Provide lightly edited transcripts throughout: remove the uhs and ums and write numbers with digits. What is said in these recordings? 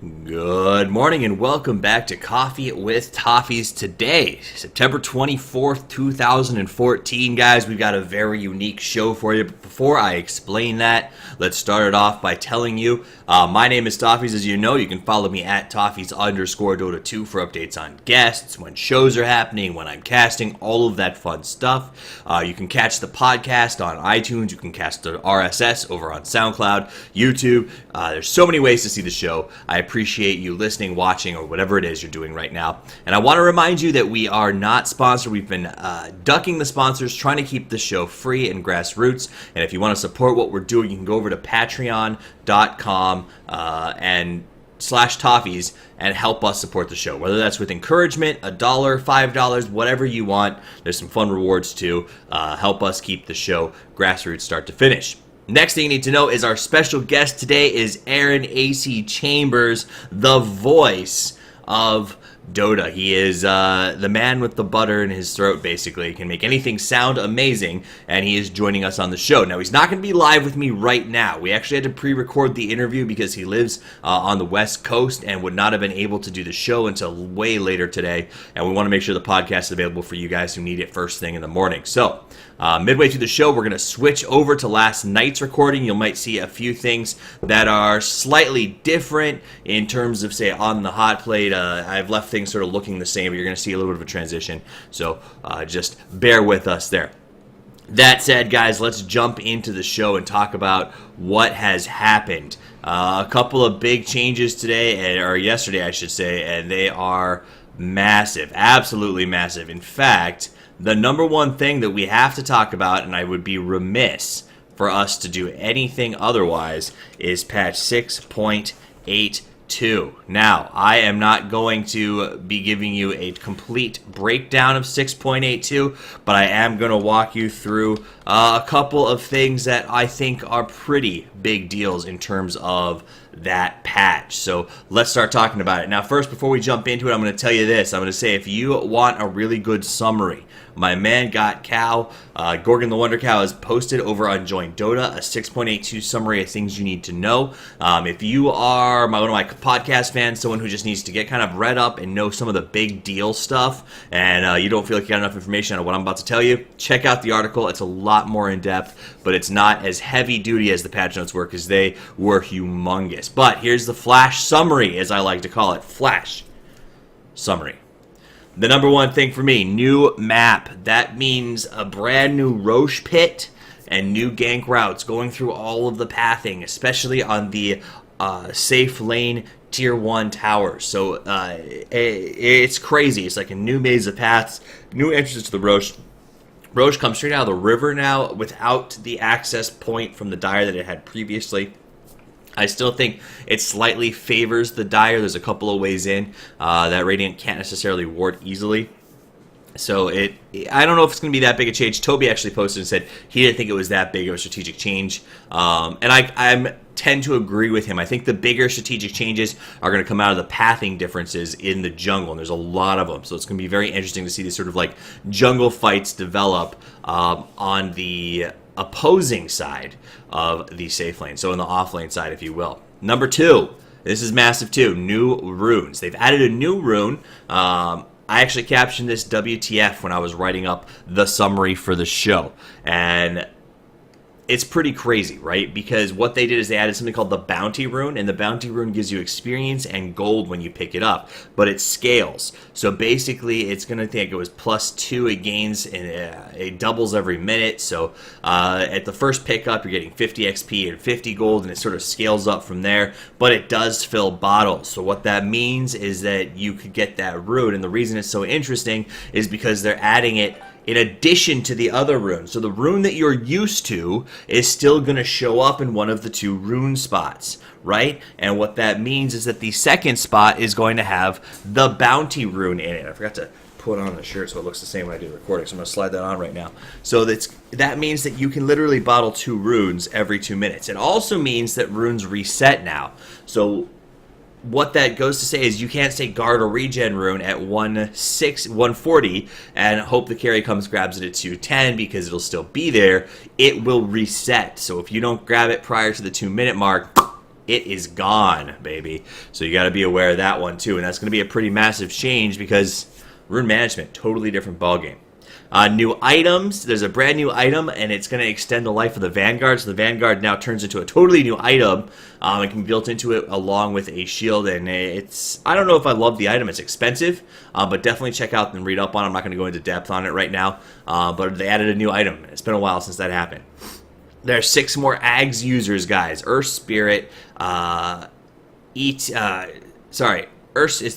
Good morning and welcome back to Coffee with Toffees. Today, September 24th, 2014. Guys, we've got a very unique show for you. But before I explain that, let's start it off by telling you my name is Toffees. As you know, you can follow me at Toffees_Dota2 for updates on guests, when shows are happening, when I'm casting, all of that fun stuff. You can catch the podcast on iTunes. You can catch the RSS over on SoundCloud, YouTube. There's so many ways to see the show. I appreciate you listening, watching, or whatever it is you're doing right now. And I want to remind you that we are not sponsored. We've been ducking the sponsors, trying to keep the show free and grassroots. And if you want to support what we're doing, you can go over to patreon.com and /Toffees and help us support the show. Whether that's with encouragement, $1, $5, whatever you want. There's some fun rewards too. Help us keep the show grassroots start to finish. Next thing you need to know is our special guest today is Ayesee Chambers, the voice of Dota. He is the man with the butter in his throat, basically. He can make anything sound amazing, and he is joining us on the show. Now, he's not going to be live with me right now. We actually had to pre-record the interview because he lives on the West Coast and would not have been able to do the show until way later today, and we want to make sure the podcast is available for you guys who need it first thing in the morning. So, midway through the show, we're going to switch over to last night's recording. You might see a few things that are slightly different in terms of, say, on the hot plate. I've left things sort of looking the same, but you're going to see a little bit of a transition. So just bear with us there. That said, guys, let's jump into the show and talk about what has happened. A couple of big changes today, or yesterday, I should say, and they are massive, absolutely massive. In fact, the number one thing that we have to talk about, and I would be remiss for us to do anything otherwise, is patch 6.82. Now, I am not going to be giving you a complete breakdown of 6.82, but I am going to walk you through a couple of things that I think are pretty big deals in terms of that patch. So let's start talking about it. Now, first, before we jump into it, I'm going to tell you this. I'm going to say, if you want a really good summary, my man Got Cow, Gorgon the Wonder Cow, has posted over on Join Dota a 6.82 summary of things you need to know. If you are one of my podcast fans, someone who just needs to get kind of read up and know some of the big deal stuff, and you don't feel like you got enough information on what I'm about to tell you, check out the article. It's a lot more in depth, but it's not as heavy duty as the patch notes were, because they were humongous. But here's the flash summary, as I like to call it. Flash summary. The number one thing for me, new map. That means a brand new Roche pit and new gank routes going through all of the pathing, especially on the safe lane tier 1 towers. So it's crazy. It's like a new maze of paths, new entrances to the Roche. Roche comes straight out of the river now without the access point from the Dire that it had previously. I still think it slightly favors the Dire. There's a couple of ways in that Radiant can't necessarily ward easily. So I don't know if it's going to be that big a change. Toby actually posted and said he didn't think it was that big of a strategic change. And I tend to agree with him. I think the bigger strategic changes are going to come out of the pathing differences in the jungle, and there's a lot of them. So it's going to be very interesting to see these sort of like jungle fights develop on the opposing side of the safe lane, so in the off lane side, if you will. Number 2, this is massive too, new runes. They've added a new rune. I actually captioned this WTF when I was writing up the summary for the show, and it's pretty crazy, right? Because what they did is they added something called the Bounty Rune, and the Bounty Rune gives you experience and gold when you pick it up, but it scales. So basically, it's going to think it was +2, it gains, and it doubles every minute. So at the first pickup, you're getting 50 XP and 50 gold, and it sort of scales up from there, but it does fill bottles. So what that means is that you could get that rune, and the reason it's so interesting is because they're adding it in addition to the other runes. So the rune that you're used to is still going to show up in one of the 2 rune spots, right? And what that means is that the second spot is going to have the Bounty Rune in it. I forgot to put on the shirt so it looks the same when I do the recording, so I'm going to slide that on right now. So that means that you can literally bottle 2 runes every 2 minutes. It also means that runes reset now. So what that goes to say is you can't say guard or regen rune at 140 and hope the carry comes, grabs it at 210 because it'll still be there. It will reset. So if you don't grab it prior to the 2 minute mark, it is gone, baby. So you got to be aware of that one too, and that's going to be a pretty massive change because rune management, totally different ballgame. New items. There's a brand new item, and it's going to extend the life of the Vanguard. So the Vanguard now turns into a totally new item. It can be built into it along with a shield, and I don't know if I love the item. It's expensive, but definitely check out and read up on it. I'm not going to go into depth on it right now, but they added a new item. It's been a while since that happened. There's 6 more Ags users, guys. Earth Spirit, let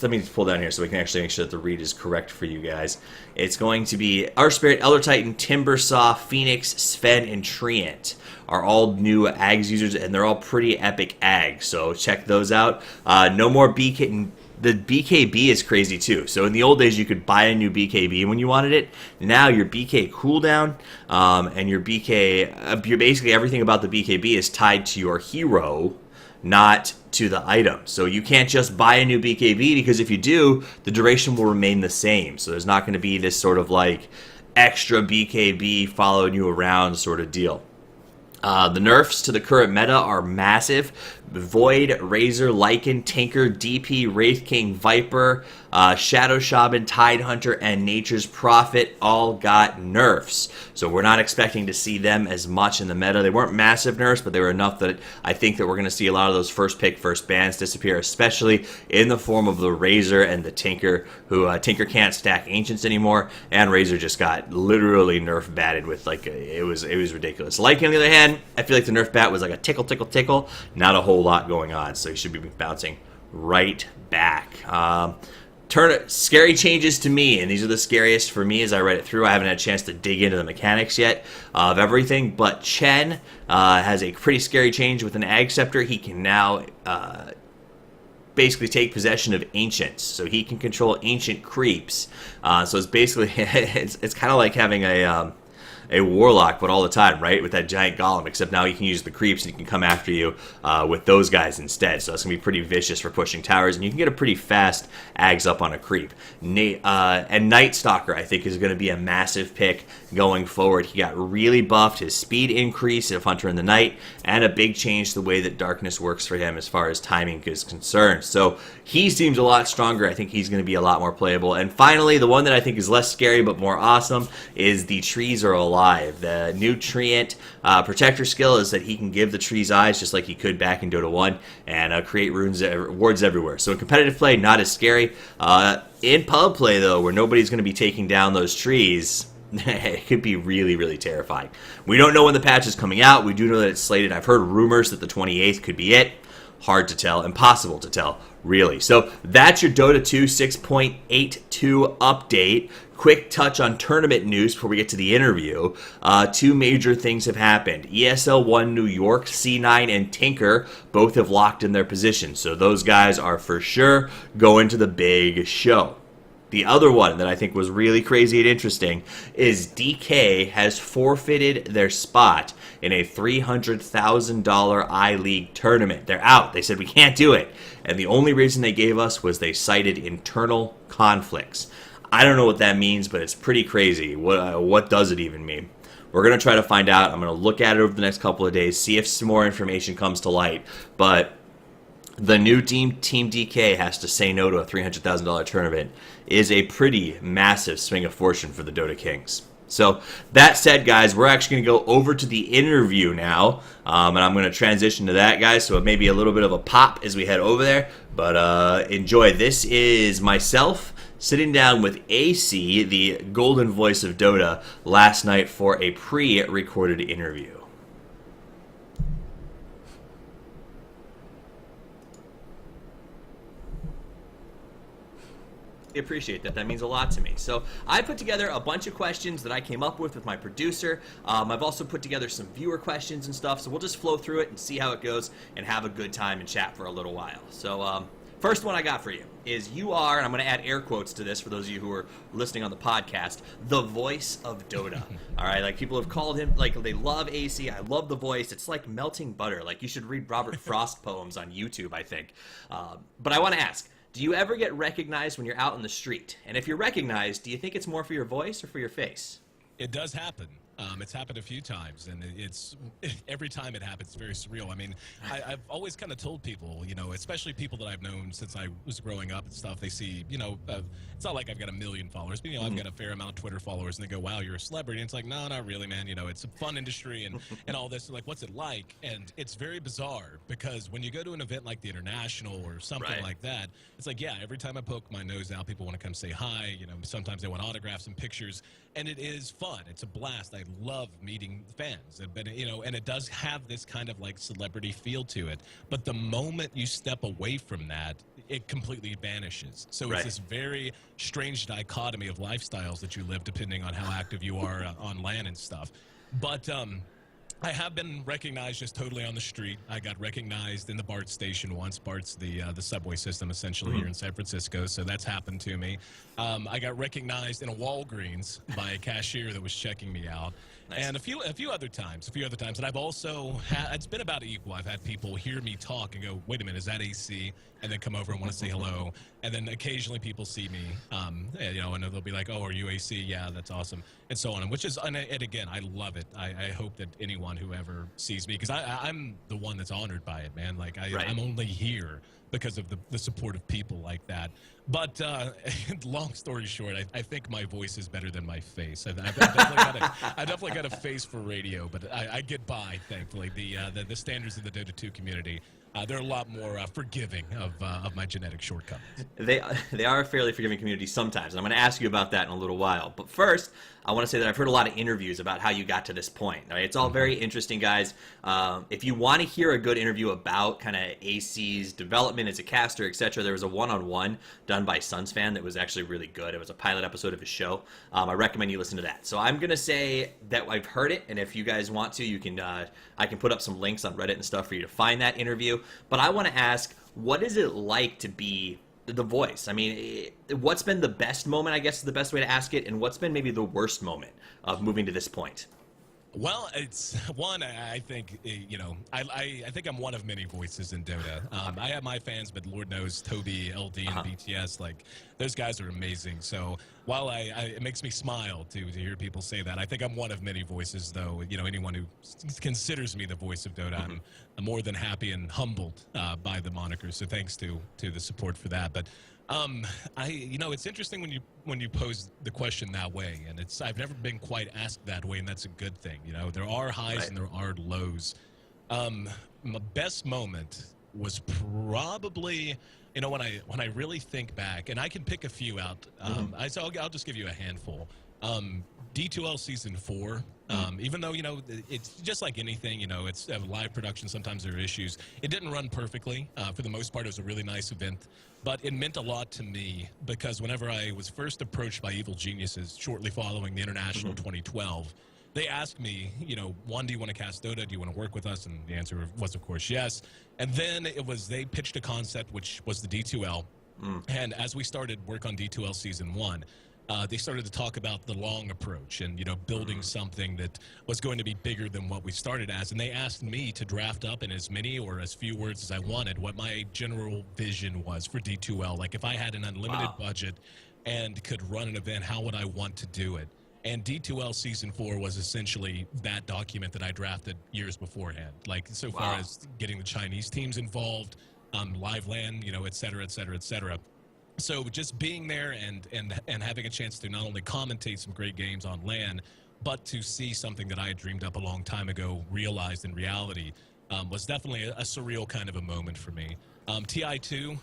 me pull down here so we can actually make sure that the read is correct for you guys. It's going to be Earth Spirit, Elder Titan, Timbersaw, Phoenix, Sven, and Treant are all new Ags users, and they're all pretty epic Ags, so check those out. No more BK. The BKB is crazy too. So in the old days, you could buy a new BKB when you wanted it. Now your BK cooldown and your BK, basically everything about the BKB is tied to your hero, not to the item. So you can't just buy a new BKB, because if you do, the duration will remain the same. So there's not going to be this sort of like extra BKB following you around sort of deal. The nerfs to the current meta are massive. Void, Razor, Lycan, Tinker, DP, Wraith King, Viper, Shadow Shaman, Tidehunter, and Nature's Prophet all got nerfs. So we're not expecting to see them as much in the meta. They weren't massive nerfs, but they were enough that I think that we're going to see a lot of those first pick, first bans disappear, especially in the form of the Razor and the Tinker, who Tinker can't stack Ancients anymore, and Razor just got literally nerf batted with it was ridiculous. Lycan, on the other hand, I feel like the nerf bat was like a tickle, tickle, tickle, not a whole lot going on, so he should be bouncing right back. Scary changes to me, and these are the scariest for me as I read it through. I haven't had a chance to dig into the mechanics yet of everything, but Chen has a pretty scary change with an Ag Scepter. He can now basically take possession of Ancients, so he can control Ancient creeps. So it's basically it's kind of like having a Warlock, but all the time, right? With that giant golem, except now you can use the creeps and he can come after you with those guys instead. So that's going to be pretty vicious for pushing towers, and you can get a pretty fast Ags up on a creep. And Night Stalker, I think, is going to be a massive pick going forward. He got really buffed, his speed increase of Hunter in the Night, and a big change to the way that Darkness works for him as far as timing is concerned. So he seems a lot stronger. I think he's going to be a lot more playable. And finally, the one that I think is less scary but more awesome is the Trees Are Alive. The new Treant Protector skill is that he can give the trees eyes just like he could back in Dota 1 and create wards everywhere. So in competitive play, not as scary. In pub play, though, where nobody's going to be taking down those trees, it could be really, really terrifying. We don't know when the patch is coming out. We do know that it's slated. I've heard rumors that the 28th could be it. Hard to tell. Impossible to tell, really. So that's your Dota 2 6.82 update. Quick touch on tournament news before we get to the interview. 2 major things have happened. ESL 1 New York, C9, and Tinker both have locked in their positions. So those guys are for sure going to the big show. The other one that I think was really crazy and interesting is DK has forfeited their spot in a $300,000 I-League tournament. They're out. They said, we can't do it. And the only reason they gave us was they cited internal conflicts. I don't know what that means, but it's pretty crazy. What does it even mean? We're going to try to find out. I'm going to look at it over the next couple of days, see if some more information comes to light. But the new Team DK has to say no to a $300,000 tournament is a pretty massive swing of fortune for the Dota Kings. So that said, guys, we're actually going to go over to the interview now, and I'm going to transition to that, guys, so it may be a little bit of a pop as we head over there, but enjoy. This is myself sitting down with Ayesee, the golden voice of Dota, last night for a pre-recorded interview. I appreciate that. That means a lot to me. So I put together a bunch of questions that I came up with my producer. I've also put together some viewer questions and stuff, so we'll just flow through it and see how it goes and have a good time and chat for a little while. So first one I got for you is you are, and I'm going to add air quotes to this for those of you who are listening on the podcast, the voice of Dota. All right, like people have called him, like they love Ayesee. I love the voice. It's like melting butter. Like you should read Robert Frost poems on YouTube, I think. But I want to ask, do you ever get recognized when you're out in the street? And if you're recognized, do you think it's more for your voice or for your face? It does happen. It's happened a few times, and it's every time it happens, it's very surreal. I mean, I've always kind of told people, especially people that I've known since I was growing up and stuff. They see, it's not like I've got a million followers, but I've got a fair amount of Twitter followers, and they go, "Wow, you're a celebrity." And it's like, no, not really, man. It's a fun industry, and all this. Like, what's it like? And it's very bizarre because when you go to an event like the International or something like that, it's like, yeah, every time I poke my nose out, people want to come say hi. Sometimes they want autographs and pictures, and it is fun. It's a blast. I love meeting fans, but and it does have this kind of like celebrity feel to it. But the moment you step away from that, it completely vanishes. So it's this very strange dichotomy of lifestyles that you live depending on how active you are on land and stuff. But I have been recognized just totally on the street. I got recognized in the BART station once. BART's the subway system essentially here in San Francisco, so that's happened to me. I got recognized in a Walgreens by a cashier that was checking me out. Nice. And a few other times. And I've also had, it's been about equal. I've had people hear me talk and go, "Wait a minute, is that Ayesee?" And then come over and want to say hello. And then occasionally people see me, and they'll be like, "Oh, are you Ayesee? Yeah, that's awesome," and so on. And again, I love it. I hope that anyone who ever sees me, because I'm the one that's honored by it, man. Like I'm only here because of the support of people like that. But long story short, I think my voice is better than my face. I've definitely got a face for radio, but I get by, thankfully. The standards of the Dota 2 community, they're a lot more forgiving of my genetic shortcomings. They are a fairly forgiving community sometimes, and I'm going to ask you about that in a little while. But first, I want to say that I've heard a lot of interviews about how you got to this point. Right? It's all very interesting, guys. If you want to hear a good interview about kind of Ayesee's development as a caster, etc., there was a one-on-one done by Suns Fan that was actually really good. It was a pilot episode of his show. I recommend you listen to that. So I'm going to say that I've heard it, and if you guys want to, you can. I can put up some links on Reddit and stuff for you to find that interview. But I want to ask, what is it like to be the voice? I mean, what's been the best moment, I guess is the best way to ask it, and what's been maybe the worst moment of moving to this point? Well, it's one. I think I think I'm one of many voices in Dota. I have my fans, but Lord knows Toby, LD, and BTS, like those guys are amazing. So while it makes me smile to hear people say that, I think I'm one of many voices. Though anyone who considers me the voice of Dota, I'm more than happy and humbled by the moniker. So thanks to the support for that. But it's interesting when you pose the question that way, and I've never been quite asked that way, and that's a good thing. There are highs and there are lows. My best moment was probably, when I really think back, and I can pick a few out. I'll just give you a handful. D2L Season 4, even though, it's just like anything, it's a live production, sometimes there are issues. It didn't run perfectly. For the most part, it was a really nice event, but it meant a lot to me because whenever I was first approached by Evil Geniuses shortly following the International 2012, they asked me, one, do you want to cast Dota? Do you want to work with us? And the answer was, of course, yes. And then they pitched a concept, which was the D2L. And as we started work on D2L Season 1, they started to talk about the long approach and, building something that was going to be bigger than what we started as. And they asked me to draft up in as many or as few words as I wanted what my general vision was for D2L. Like if I had an unlimited budget and could run an event, how would I want to do it? And D2L Season 4 was essentially that document that I drafted years beforehand. Like so far as getting the Chinese teams involved, live LAN, et cetera, et cetera, et cetera. So just being there and having a chance to not only commentate some great games on LAN, but to see something that I had dreamed up a long time ago realized in reality was definitely a surreal kind of a moment for me. TI2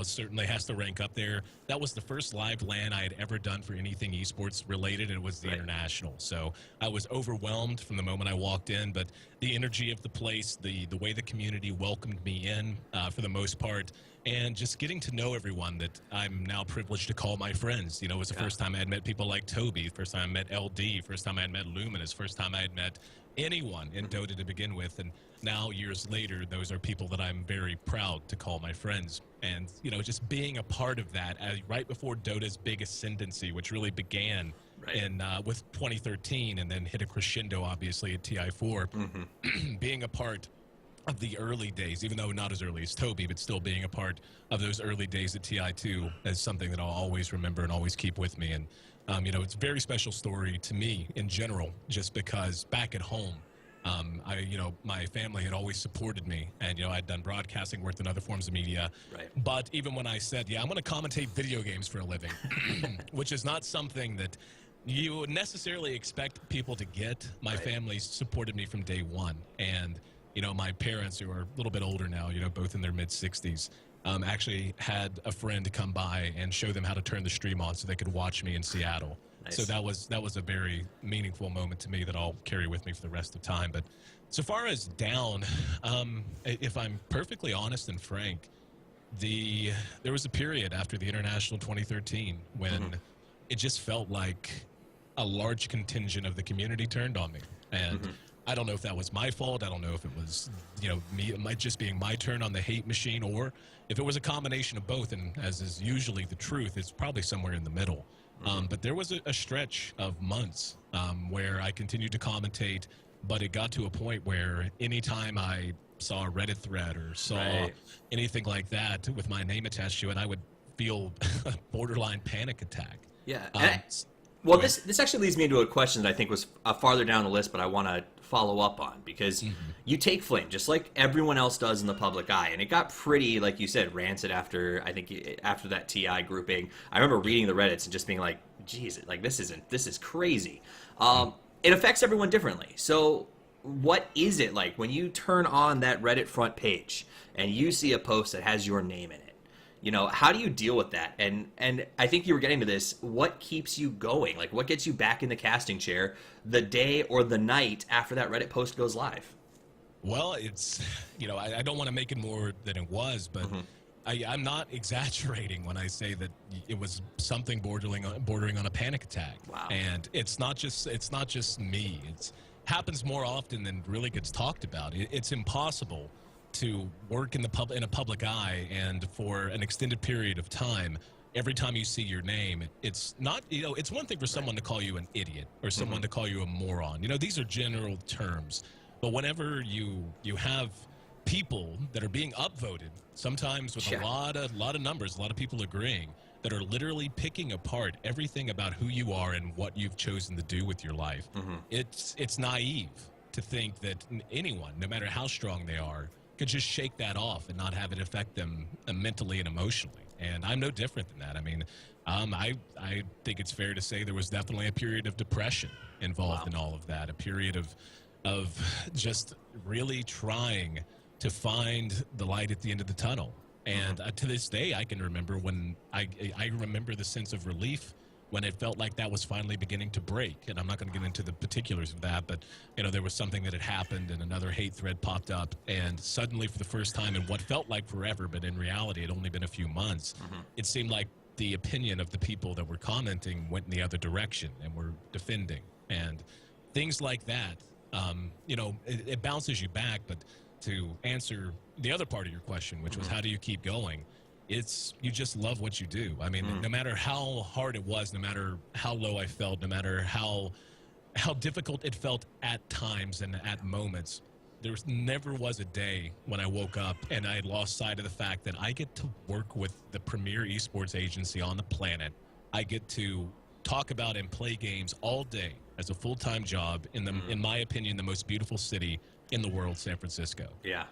certainly has to rank up there. That was the first live LAN I had ever done for anything esports related, and it was the International. So I was overwhelmed from the moment I walked in, but the energy of the place, the way the community welcomed me in for the most part, and just getting to know everyone that I'm now privileged to call my friends. It was the first time I had met people like Toby, first time I met LD, first time I had met Luminous, first time I had met anyone in Dota to begin with. And now, years later, those are people that I'm very proud to call my friends. And, just being a part of that right before Dota's big ascendancy, which really began with 2013 and then hit a crescendo, obviously, at TI4, being a part of the early days, even though not as early as Toby, but still being a part of those early days at TI2 is something that I'll always remember and always keep with me. And It's a very special story to me in general, just because back at home, my family had always supported me, and I'd done broadcasting, worked in other forms of media. Right. But even when I said, I'm going to commentate video games for a living, which is not something that you would necessarily expect people to get, my family supported me from day one. And my parents, who are a little bit older now, both in their mid-60s, actually had a friend come by and show them how to turn the stream on so they could watch me in Seattle. Nice. So that was a very meaningful moment to me that I'll carry with me for the rest of time. But so far as down, if I'm perfectly honest and frank, there was a period after the International 2013 when it just felt like a large contingent of the community turned on me. And I don't know if that was my fault. I don't know if it was, me, it might just being my turn on the hate machine, or if it was a combination of both. And as is usually the truth, it's probably somewhere in the middle. But there was a stretch of months where I continued to commentate, but it got to a point where anytime I saw a Reddit thread or saw anything like that with my name attached to it, I would feel a borderline panic attack. Yeah. Well, this actually leads me into a question that I think was farther down the list, but I want to follow up on, because you take flame just like everyone else does in the public eye, and it got pretty, like you said, rancid after that TI grouping. I remember reading the Reddits and just being like, geez, like this is crazy. It affects everyone differently. So what is it like when you turn on that Reddit front page and you see a post that has your name in it? How do you deal with that? And I think you were getting to this. What keeps you going? Like, what gets you back in the casting chair the day or the night after that Reddit post goes live? Well, it's, I don't want to make it more than it was, but I'm not exaggerating when I say that it was something bordering on a panic attack. Wow. And it's not just me. It happens more often than really gets talked about. It's impossible to work in a public eye, and for an extended period of time, every time you see your name, it's not, it's one thing for someone to call you an idiot or someone to call you a moron. These are general terms. But whenever you have people that are being upvoted, sometimes with a lot of numbers, a lot of people agreeing, that are literally picking apart everything about who you are and what you've chosen to do with your life, it's naive to think that anyone, no matter how strong they are, could just shake that off and not have it affect them mentally and emotionally. And I'm no different than that. I mean, I think it's fair to say there was definitely a period of depression involved in all of that, a period of just really trying to find the light at the end of the tunnel. And to this day, I can remember when I remember the sense of relief when it felt like that was finally beginning to break. And I'm not going to get into the particulars of that, but there was something that had happened and another hate thread popped up, and suddenly for the first time in what felt like forever, but in reality it had only been a few months, it seemed like the opinion of the people that were commenting went in the other direction and were defending. And things like that, it bounces you back. But to answer the other part of your question, which was how do you keep going, it's you just love what you do. I mean, no matter how hard it was, no matter how low I felt, no matter how difficult it felt at times and at moments, there never was a day when I woke up and I had lost sight of the fact that I get to work with the premier esports agency on the planet. I get to talk about and play games all day as a full-time job in in my opinion, the most beautiful city in the world, San Francisco. Yeah.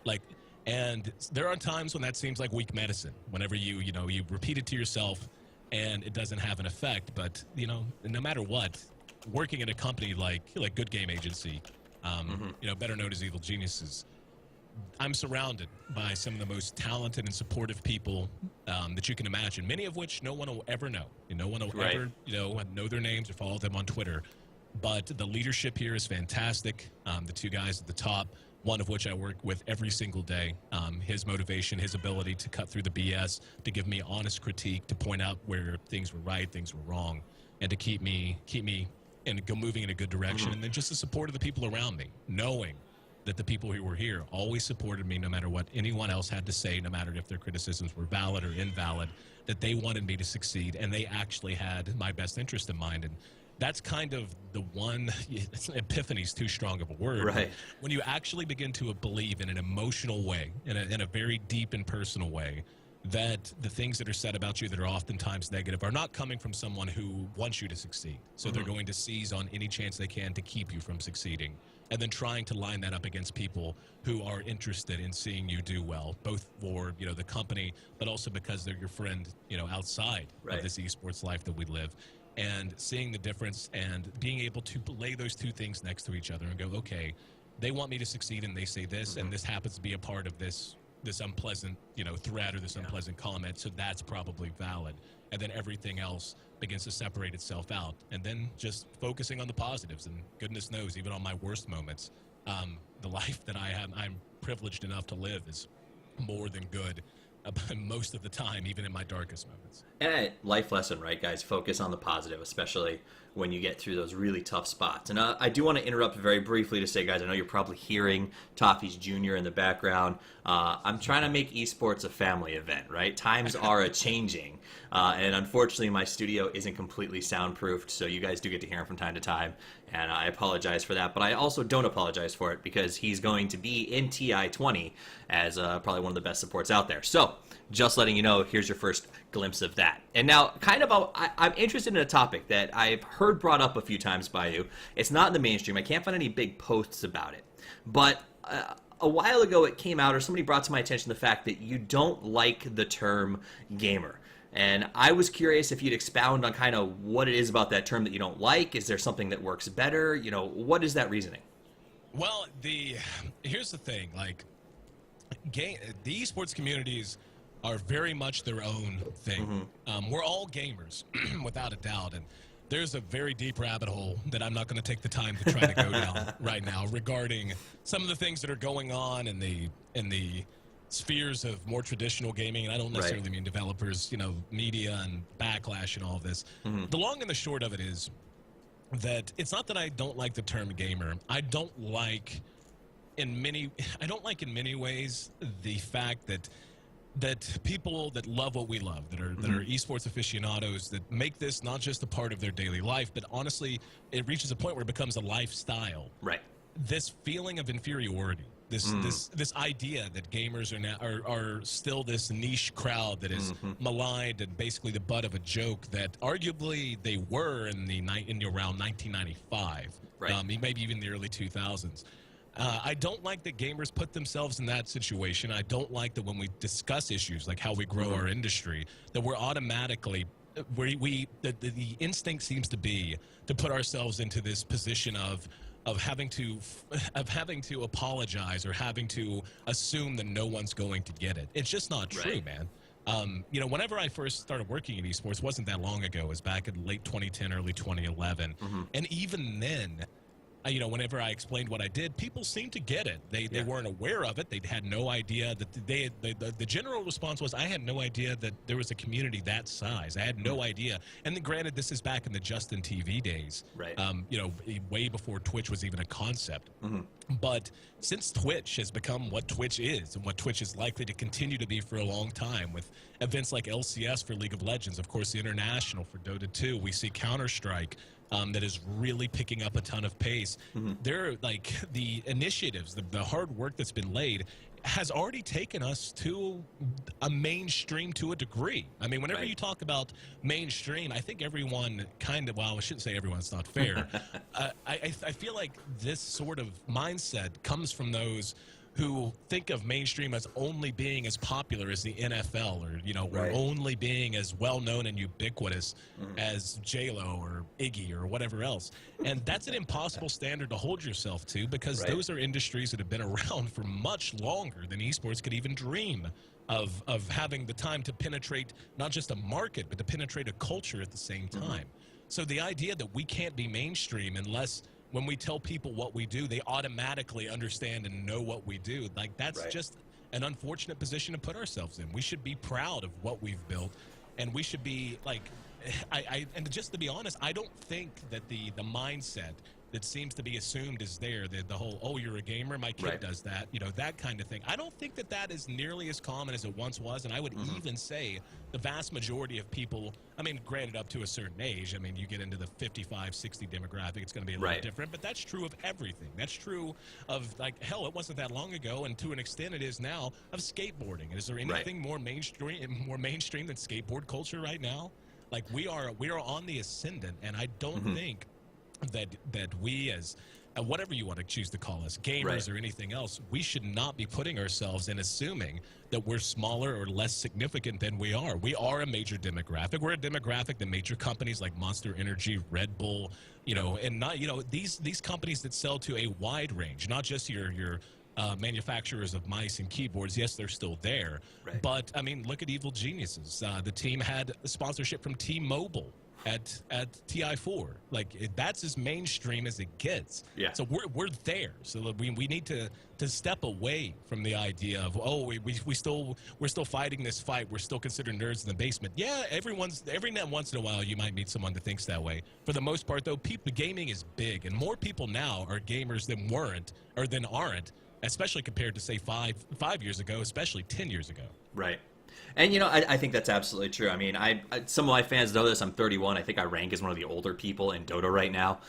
And there are times when that seems like weak medicine, whenever you repeat it to yourself and it doesn't have an effect. But, no matter what, working in a company like Good Game Agency, better known as Evil Geniuses, I'm surrounded by some of the most talented and supportive people that you can imagine, many of which no one will ever know. No one will ever, know their names or follow them on Twitter. But the leadership here is fantastic. The two guys at the top, one of which I work with every single day. His motivation, his ability to cut through the BS, to give me honest critique, to point out where things were right, things were wrong, and to keep me moving in a good direction. And then just the support of the people around me, knowing that the people who were here always supported me no matter what anyone else had to say, no matter if their criticisms were valid or invalid, that they wanted me to succeed and they actually had my best interest in mind. And that's kind of the one, epiphany is too strong of a word. Right. When you actually begin to believe in an emotional way, in a very deep and personal way, that the things that are said about you that are oftentimes negative are not coming from someone who wants you to succeed. So they're going to seize on any chance they can to keep you from succeeding, and then trying to line that up against people who are interested in seeing you do well, both for, you know, the company, but also because they're your friend, you know, outside of this esports life that we live. And seeing the difference and being able to lay those two things next to each other and go, okay, they want me to succeed and they say this, and this happens to be a part of this unpleasant, you know, threat or this unpleasant comment, so that's probably valid. And then everything else begins to separate itself out. And then just focusing on the positives. And goodness knows, even on my worst moments, the life that I'm privileged enough to live is more than good most of the time, even in my darkest moments. And a life lesson, right, guys? Focus on the positive, especially when you get through those really tough spots. And I do want to interrupt very briefly to say, guys, I know you're probably hearing Toffees Jr. in the background. I'm trying to make esports a family event, right? Times are a-changing. And unfortunately, my studio isn't completely soundproofed, so you guys do get to hear him from time to time. And I apologize for that. But I also don't apologize for it because he's going to be in TI-20 as probably one of the best supports out there. So just letting you know, here's your first glimpse of that. And now, kind of, I'm interested in a topic that I've heard brought up a few times by you. It's not in the mainstream. I can't find any big posts about it. But a while ago, it came out, or somebody brought to my attention the fact that you don't like the term gamer. And I was curious if you'd expound on kind of what it is about that term that you don't like. Is there something that works better? You know, what is that reasoning? Well, here's the thing. Like, the esports communities are very much their own thing. We're all gamers, without a doubt. And there's a very deep rabbit hole that I'm not going to take the time to try to go down right now regarding some of the things that are going on in the spheres of more traditional gaming. And I don't necessarily mean developers, you know, media and backlash and all of this. The long and the short of it is that it's not that I don't like the term gamer. I don't like in many ways the fact that people that love what we love, that are esports aficionados, that make this not just a part of their daily life, but honestly, it reaches a point where it becomes a lifestyle. Right. This feeling of inferiority, this idea that gamers are still this niche crowd that is maligned and basically the butt of a joke that arguably they were in around 1995, maybe even the early 2000s. I don't like that gamers put themselves in that situation. I don't like that when we discuss issues like how we grow our industry, that we're automatically, the instinct seems to be to put ourselves into this position of having to apologize or having to assume that no one's going to get it. It's just not true, man. You know, whenever I first started working in esports, wasn't that long ago. It was back in late 2010, early 2011, and even then, you know, whenever I explained what I did, people seemed to get it. They weren't aware of it. They had no idea that the general response was, I had no idea that there was a community that size. I had no idea. And then granted, this is back in the Justin TV days, you know, way before Twitch was even a concept. But since Twitch has become what Twitch is and what Twitch is likely to continue to be for a long time, with events like LCS for League of Legends, of course, the International for Dota 2, we see Counter-Strike, that is really picking up a ton of pace. They're like the initiatives, the hard work that's been laid has already taken us to a mainstream to a degree. I mean, whenever you talk about mainstream, I think everyone kind of, well, I shouldn't say everyone, it's not fair. I feel like this sort of mindset comes from those who think of mainstream as only being as popular as the NFL, or, you know, or only being as well-known and ubiquitous as J-Lo or Iggy or whatever else. And that's an impossible standard to hold yourself to, because those are industries that have been around for much longer than esports could even dream of having the time to penetrate not just a market, but to penetrate a culture at the same time. So the idea that we can't be mainstream unless when we tell people what we do, they automatically understand and know what we do. Like, that's just an unfortunate position to put ourselves in. We should be proud of what we've built, and we should be like, and just to be honest, I don't think that the mindset that seems to be assumed is there. The whole, oh, you're a gamer, my kid Right. does that, that kind of thing. I don't think that is nearly as common as it once was, and I would even say the vast majority of people, I mean, granted up to a certain age, I mean, you get into the 55, 60 demographic, it's going to be a little Right. different, but that's true of everything. That's true of, like, hell, it wasn't that long ago, and to an extent it is now, of skateboarding. Is there anything more mainstream than skateboard culture right now? Like, we are on the ascendant, and I don't think that we as whatever you want to choose to call us, gamers or anything else, we should not be putting ourselves in assuming that we're smaller or less significant than we are. We are a major demographic. We're a demographic that major companies like Monster Energy, Red Bull, and not, these companies that sell to a wide range, not just your manufacturers of mice and keyboards. Yes, they're still there. Right. But, I mean, look at Evil Geniuses. The team had a sponsorship from T-Mobile at TI4. Like, that's as mainstream as it gets. Yeah. So we're there. So we need to step away from the idea of, oh, we're still fighting this fight. We're still considered nerds in the basement. Yeah, every now once in a while you might meet someone that thinks that way. For the most part, though, gaming is big, and more people now are gamers than aren't, especially compared to, say, five years ago, especially 10 years ago. Right. And, I think that's absolutely true. I mean, some of my fans know this. I'm 31. I think I rank as one of the older people in Dota right now,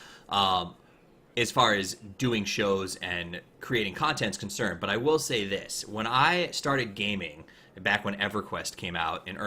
as far as doing shows and creating content is concerned. But I will say this. When I started gaming, back when EverQuest came out, and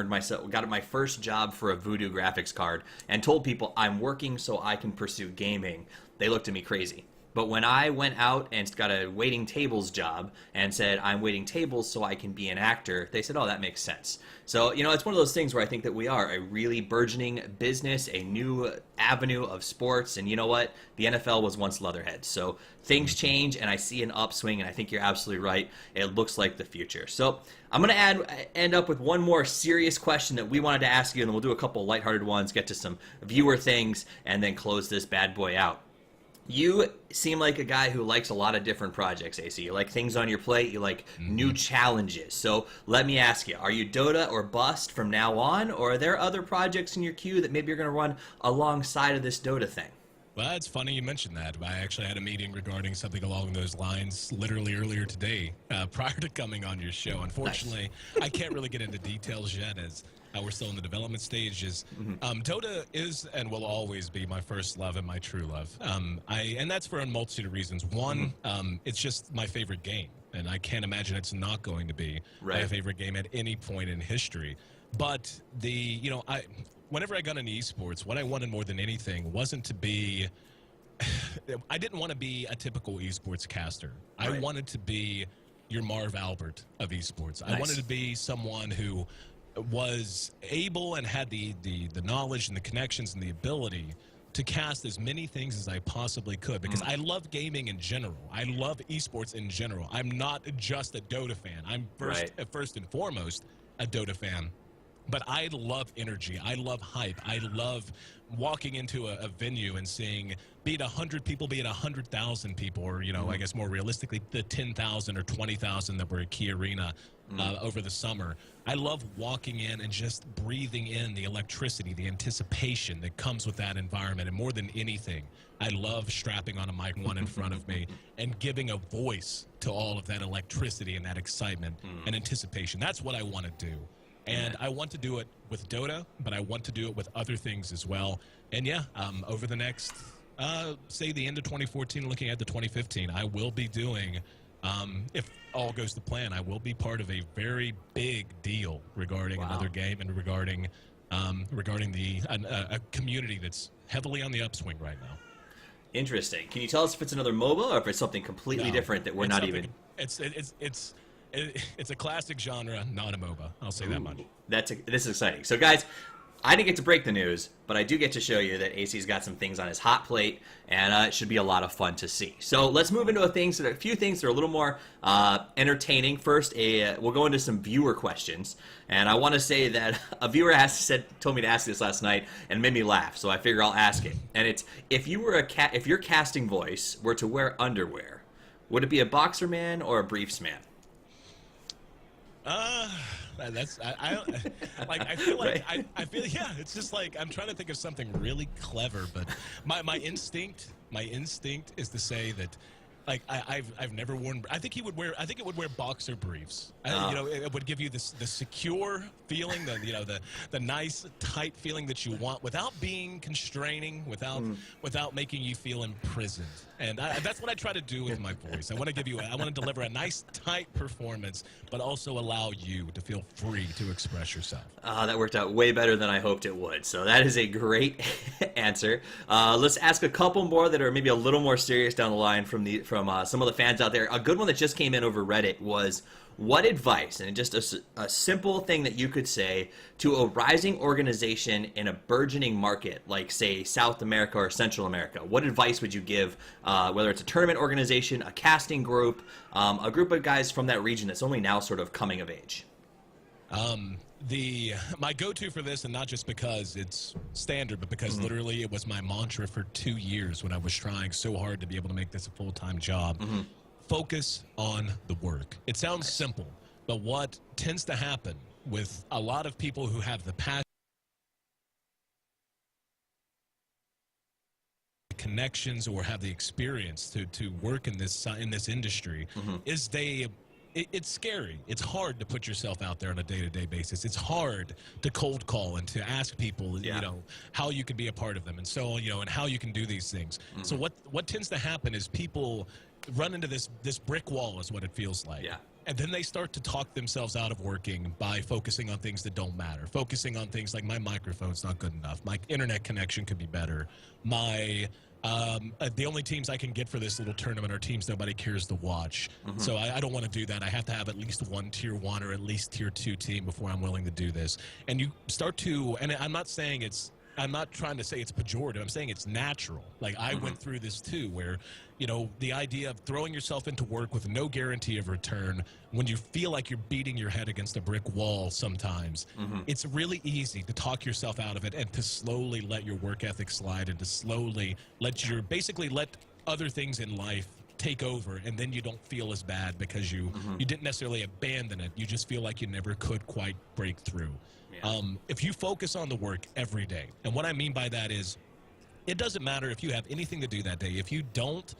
got my first job for a Voodoo graphics card and told people I'm working so I can pursue gaming, they looked at me crazy. But when I went out and got a waiting tables job and said, I'm waiting tables so I can be an actor, they said, oh, that makes sense. So, it's one of those things where I think that we are a really burgeoning business, a new avenue of sports. And you know what? The NFL was once Leatherhead. So things change, and I see an upswing, and I think you're absolutely right. It looks like the future. So I'm going to end up with one more serious question that we wanted to ask you, and then we'll do a couple lighthearted ones, get to some viewer things, and then close this bad boy out. You seem like a guy who likes a lot of different projects, Ayesee. You like things on your plate. You like new challenges. So let me ask you, are you Dota or bust from now on? Or are there other projects in your queue that maybe you're going to run alongside of this Dota thing? Well, it's funny you mentioned that. I actually had a meeting regarding something along those lines literally earlier today, prior to coming on your show. Unfortunately, I can't really get into details yet, as we're still in the development stages. Dota is and will always be my first love and my true love. And that's for a multitude of reasons. One, it's just my favorite game, and I can't imagine it's not going to be my favorite game at any point in history. But whenever I got into esports, what I wanted more than anything wasn't to be I didn't want to be a typical esports caster. I wanted to be your Marv Albert of esports. I wanted to be someone who was able and had the knowledge and the connections and the ability to cast as many things as I possibly could, because I love gaming in general. I love esports in general. I'm not just a Dota fan. I'm first and foremost a Dota fan. But I love energy. I love hype. I love walking into a venue and seeing, be it 100 people, be it 100,000 people, or, I guess more realistically, the 10,000 or 20,000 that were at Key Arena over the summer. I love walking in and just breathing in the electricity, the anticipation that comes with that environment. And more than anything, I love strapping on a mic one in front of me and giving a voice to all of that electricity and that excitement and anticipation. That's what I want to do. And I want to do it with Dota, but I want to do it with other things as well. And over the next, say the end of 2014, looking at the 2015, I will be doing, if all goes to plan, I will be part of a very big deal regarding another game and regarding a community that's heavily on the upswing right now. Interesting. Can you tell us if it's another MOBA or if it's something completely different that we're not even... It's a classic genre, not a MOBA. I'll say that much. This is exciting. So, guys, I didn't get to break the news, but I do get to show you that Ayesee's got some things on his hot plate, and it should be a lot of fun to see. So let's move into a few things that are a little more entertaining. First, we'll go into some viewer questions, and I want to say that a viewer told me to ask this last night and made me laugh, so I figure I'll ask it. And it's, if your casting voice were to wear underwear, would it be a boxer man or a briefs man? That's I feel like Right. I feel yeah. It's just like I'm trying to think of something really clever, but my instinct is to say that. Like I've never worn. I think he would wear. I think it would wear boxer briefs. You know, it would give you this the secure feeling, the nice tight feeling that you want, without being constraining, without making you feel imprisoned. And that's what I try to do with my voice. I want to deliver a nice tight performance, but also allow you to feel free to express yourself. That worked out way better than I hoped it would. So that is a great answer. Let's ask a couple more that are maybe a little more serious down the line from some of the fans out there. A good one that just came in over Reddit was, what advice, and just a simple thing that you could say to a rising organization in a burgeoning market like, say, South America or Central America? What advice would you give, whether it's a tournament organization, a casting group, a group of guys from that region that's only now sort of coming of age? My go-to for this, and not just because it's standard, but because literally it was my mantra for 2 years when I was trying so hard to be able to make this a full-time job. Focus on the work. It sounds simple, but what tends to happen with a lot of people who have the passion, connections, or have the experience to work in this industry is it's scary. It's hard to put yourself out there on a day-to-day basis. It's hard to cold call and to ask people, you know, how you can be a part of them, and so, you know, and how you can do these things. So what tends to happen is people run into this brick wall, is what it feels like. Yeah. And then they start to talk themselves out of working by focusing on things that don't matter, focusing on things like, my microphone's not good enough, my internet connection could be better, the only teams I can get for this little tournament are teams nobody cares to watch. So I don't want to do that. I have to have at least one tier 1 or at least tier 2 team before I'm willing to do this. And you start to, and I'm not trying to say it's pejorative. I'm saying it's natural. Like, I went through this too, where, you know, the idea of throwing yourself into work with no guarantee of return, when you feel like you're beating your head against a brick wall sometimes, it's really easy to talk yourself out of it and to slowly let your work ethic slide, and to slowly basically let other things in life take over, and then you don't feel as bad because you didn't necessarily abandon it. You just feel like you never could quite break through. If you focus on the work every day, and what I mean by that is, it doesn't matter if you have anything to do that day. If you don't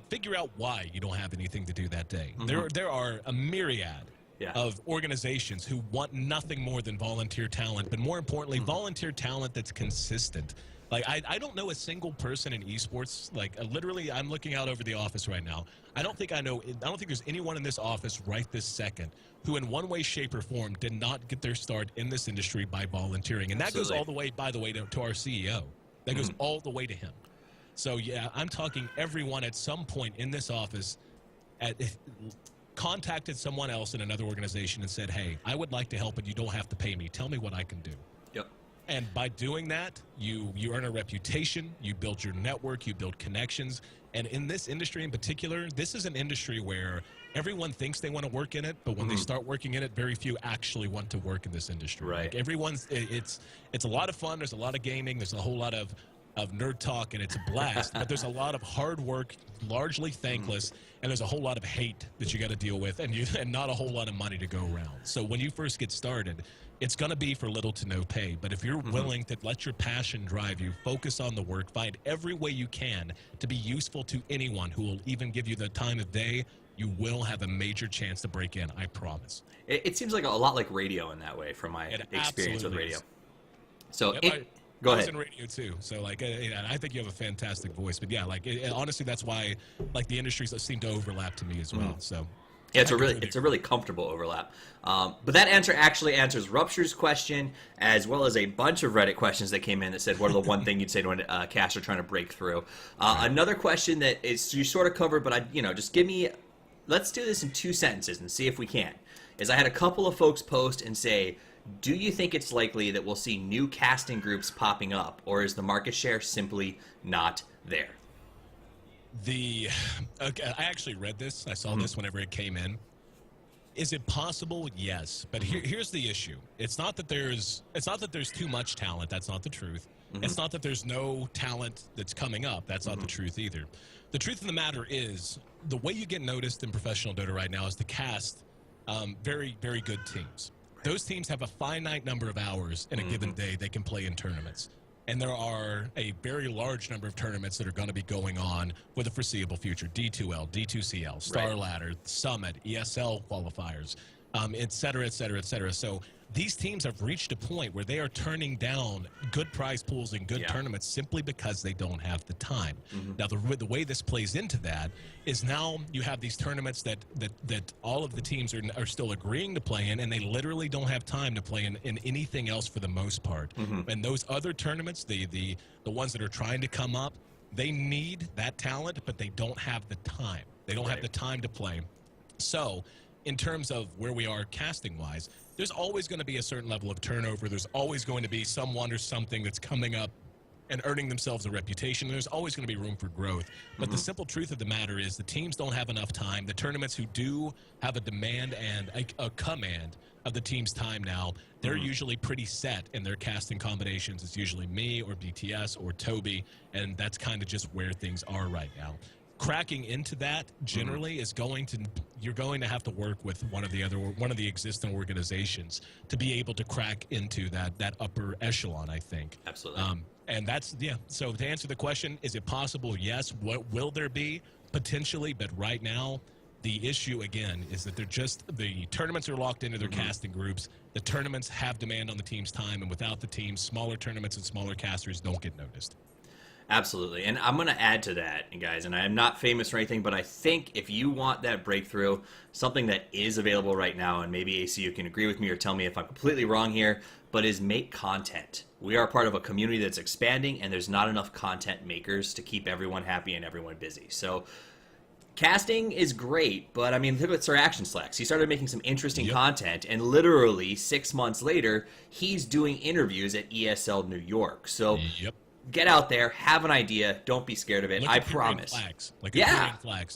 figure out why you don't have anything to do that day. There are a myriad of organizations who want nothing more than volunteer talent, but more importantly, volunteer talent that's consistent. Like, I don't know a single person in esports. Like, literally, I'm looking out over the office right now. I don't think there's anyone in this office right this second who in one way, shape, or form did not get their start in this industry by volunteering. And that goes all the way, by the way, to our CEO. That goes all the way to him. So, yeah, I'm talking everyone at some point in this office contacted someone else in another organization and said, hey, I would like to help, but you don't have to pay me. Tell me what I can do. Yep. And by doing that, you earn a reputation, you build your network, you build connections. And in this industry in particular, this is an industry where everyone thinks they want to work in it, but when they start working in it, very few actually want to work in this industry. Right. Like, it's a lot of fun. There's a lot of gaming. There's a whole lot of nerd talk, and it's a blast. But there's a lot of hard work, largely thankless, and there's a whole lot of hate that you got to deal with, and not a whole lot of money to go around. So when you first get started, it's going to be for little to no pay. But if you're willing to let your passion drive you, focus on the work, find every way you can to be useful to anyone who will even give you the time of day, you will have a major chance to break in, I promise. It seems like a lot like radio in that way, from my experience with radio. Is. So, I was in radio too, so like, I think you have a fantastic voice. But yeah, like, honestly, that's why, like, the industries seem to overlap to me as well. So. Yeah, it's a really comfortable overlap. But that answer actually answers Rupture's question, as well as a bunch of Reddit questions that came in that said, what are the one thing you'd say to a caster trying to break through? Another question that is you sort of covered, but just give me, let's do this in 2 sentences and see if we can. Is I had a couple of folks post and say, do you think it's likely that we'll see new casting groups popping up, or is the market share simply not there? I actually read this. I saw this whenever it came in. Is it possible? Yes, but here's the issue. It's not that there's too much talent. That's not the truth. It's not that there's no talent that's coming up. That's not the truth either. The truth of the matter is, the way you get noticed in professional Dota right now is the cast very, very good teams. Those teams have a finite number of hours in a given day they can play in tournaments. And there are a very large number of tournaments that are going to be going on for the foreseeable future. D2L, D2CL, Star Ladder, Summit, ESL qualifiers, et cetera, et cetera, et cetera. So these teams have reached a point where they are turning down good prize pools and good tournaments simply because they don't have the time. Now, the way this plays into that is now you have these tournaments that all of the teams are still agreeing to play in, and they literally don't have time to play in anything else for the most part. And those other tournaments, the ones that are trying to come up, they need that talent, but they don't have the time. They don't have the time to play. So in terms of where we are casting-wise, there's always going to be a certain level of turnover. There's always going to be someone or something that's coming up and earning themselves a reputation. There's always going to be room for growth. But the simple truth of the matter is the teams don't have enough time. The tournaments who do have a demand and a command of the team's time now, they're usually pretty set in their casting combinations. It's usually me or BTS or Toby, and that's kind of just where things are right now. Cracking into that generally is you're going to have to work with one of the existing organizations to be able to crack into that upper echelon, I think. Absolutely. And that's so to answer the question, is it possible? Yes. What will there be? Potentially, but right now the issue again is that the tournaments are locked into their casting groups. The tournaments have demand on the team's time, and without the teams, smaller tournaments and smaller casters don't get noticed. Absolutely. And I'm going to add to that, guys, and I am not famous or anything, but I think if you want that breakthrough, something that is available right now, and maybe Ayesee, you can agree with me or tell me if I'm completely wrong here, but is make content. We are part of a community that's expanding, and there's not enough content makers to keep everyone happy and everyone busy. So casting is great, but I mean, look at Sir Action Slacks. He started making some interesting content, and literally 6 months later, he's doing interviews at ESL New York. So get out there, have an idea, don't be scared of it. I promise. Flags.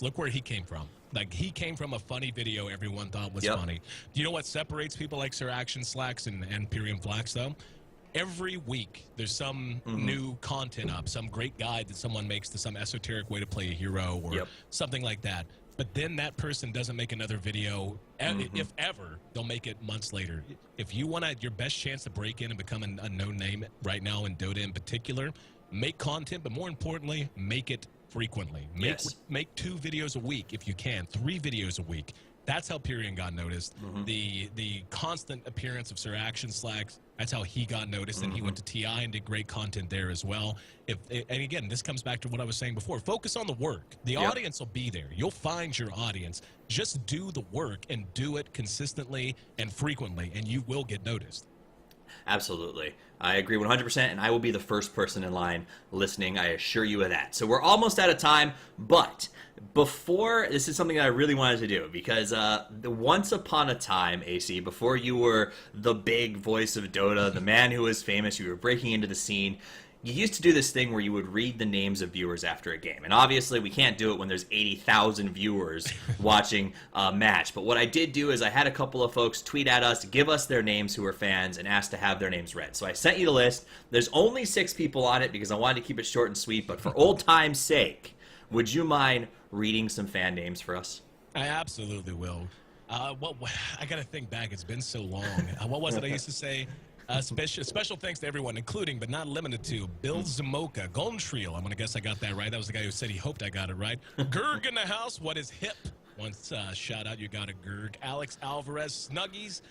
Look where he came from. Like, he came from a funny video everyone thought was funny. Do you know what separates people like Sir Action Slacks and Imperium Flags, though? Every week, there's some new content up, some great guide that someone makes to some esoteric way to play a hero or something like that. But then that person doesn't make another video. If ever, they'll make it months later. If you want your best chance to break in and become a known name right now in Dota in particular, make content, but more importantly, make it frequently. Make 2 videos a week if you can, 3 videos a week. That's how Pyrion got noticed. The constant appearance of Sir Action Slacks, that's how he got noticed, and he went to TI and did great content there as well. And again, this comes back to what I was saying before. Focus on the work. The audience will be there. You'll find your audience. Just do the work and do it consistently and frequently, and you will get noticed. Absolutely. I agree 100%, and I will be the first person in line listening. I assure you of that. So we're almost out of time, but before, this is something that I really wanted to do, because once upon a time, Ayesee, before you were the big voice of Dota, the man who was famous, you were breaking into the scene, you used to do this thing where you would read the names of viewers after a game. And obviously, we can't do it when there's 80,000 viewers watching a match. But what I did do is I had a couple of folks tweet at us, give us their names who are fans, and ask to have their names read. So I sent you the list. There's only 6 people on it because I wanted to keep it short and sweet. But for old time's sake, would you mind reading some fan names for us? I absolutely will. Well, I got to think back. It's been so long. What was it I used to say? Special thanks to everyone, including but not limited to Bill Zamoka, Goldentriel. I'm going to guess I got that right. That was the guy who said he hoped I got it right. Gurg in the house. What is hip? Once shout out, you got a Gurg. Alex Alvarez, Snuggies,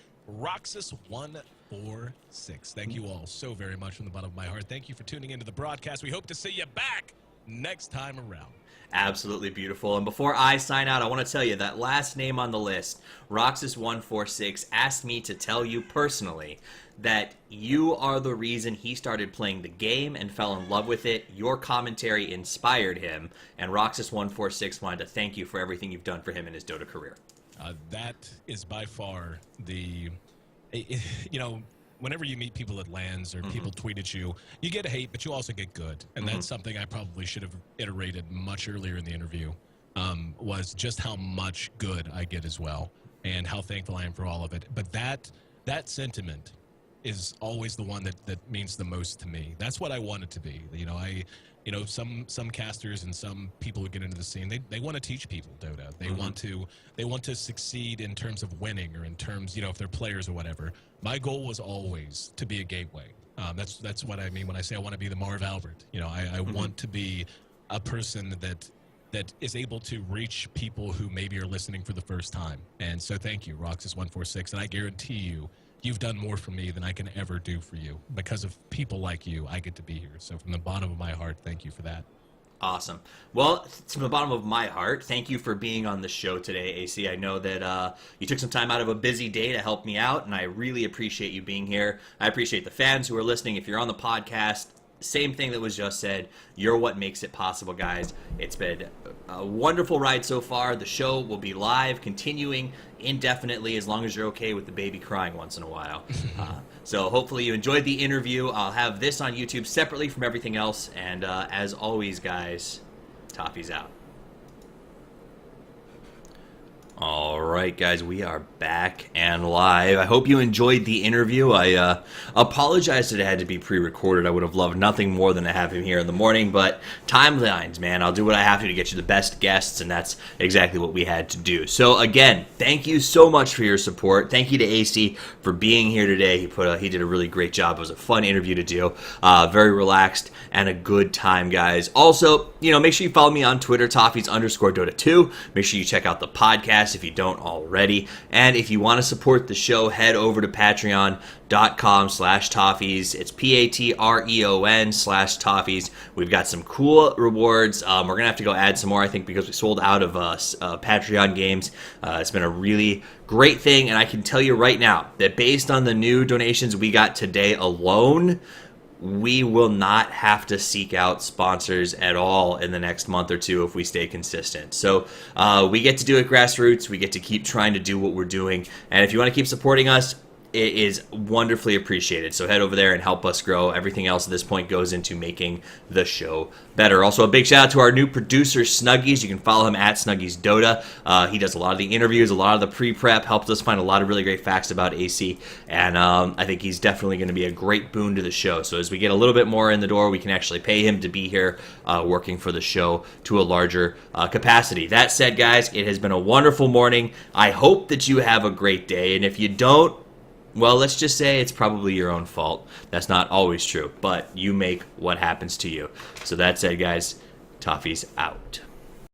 Roxas146. Thank you all so very much from the bottom of my heart. Thank you for tuning into the broadcast. We hope to see you back next time around. Absolutely beautiful. And before I sign out, I want to tell you that last name on the list, Roxas146, asked me to tell you personally that you are the reason he started playing the game and fell in love with it. Your commentary inspired him, and Roxas146 wanted to thank you for everything you've done for him in his Dota career. That is by far whenever you meet people at LANs or people tweet at you, you get hate, but you also get good. And that's something I probably should have iterated much earlier in the interview, was just how much good I get as well and how thankful I am for all of it. But that sentiment is always the one that means the most to me. That's what I want it to be. Some casters and some people who get into the scene, they want to teach people Dota. They want to succeed in terms of winning, or in terms, if they're players or whatever. My goal was always to be a gateway. That's what I mean when I say I want to be the Marv Albert. I want to be a person that is able to reach people who maybe are listening for the first time. And so thank you, Roxas146, and I guarantee you've done more for me than I can ever do for you. Because of people like you, I get to be here. So from the bottom of my heart, thank you for that. Awesome. Well, from the bottom of my heart, thank you for being on the show today, Ayesee. I know that you took some time out of a busy day to help me out, and I really appreciate you being here. I appreciate the fans who are listening. If you're on the podcast, same thing that was just said. You're what makes it possible, guys. It's been a wonderful ride so far. The show will be live, continuing indefinitely, as long as you're okay with the baby crying once in a while. So hopefully you enjoyed the interview. I'll have this on YouTube separately from everything else. And as always, guys, Toffees out. All right, guys, we are back and live. I hope you enjoyed the interview. I apologize that it had to be pre-recorded. I would have loved nothing more than to have him here in the morning, but timelines, man. I'll do what I have to get you the best guests, and that's exactly what we had to do. So, again, thank you so much for your support. Thank you to Ayesee for being here today. He did a really great job. It was a fun interview to do. Very relaxed and a good time, guys. Also, make sure you follow me on Twitter, Toffees_Dota2. Make sure you check out the podcast if you don't already. And if you want to support the show, head over to patreon.com/Toffees. It's Patreon/Toffees. We've got some cool rewards. We're going to have to go add some more, I think, because we sold out of Patreon games. It's been a really great thing, and I can tell you right now that based on the new donations we got today alone, we will not have to seek out sponsors at all in the next month or two if we stay consistent. So we get to do it grassroots. We get to keep trying to do what we're doing. And if you want to keep supporting us, it is wonderfully appreciated. So head over there and help us grow. Everything else at this point goes into making the show better. Also, a big shout out to our new producer, Snuggies. You can follow him at Snuggies Dota. He does a lot of the interviews, a lot of the pre-prep, helps us find a lot of really great facts about Ayesee. And I think he's definitely going to be a great boon to the show. So as we get a little bit more in the door, we can actually pay him to be here working for the show to a larger capacity. That said, guys, it has been a wonderful morning. I hope that you have a great day. And if you don't, well, let's just say it's probably your own fault. That's not always true, but you make what happens to you. So that said, guys, Toffees out.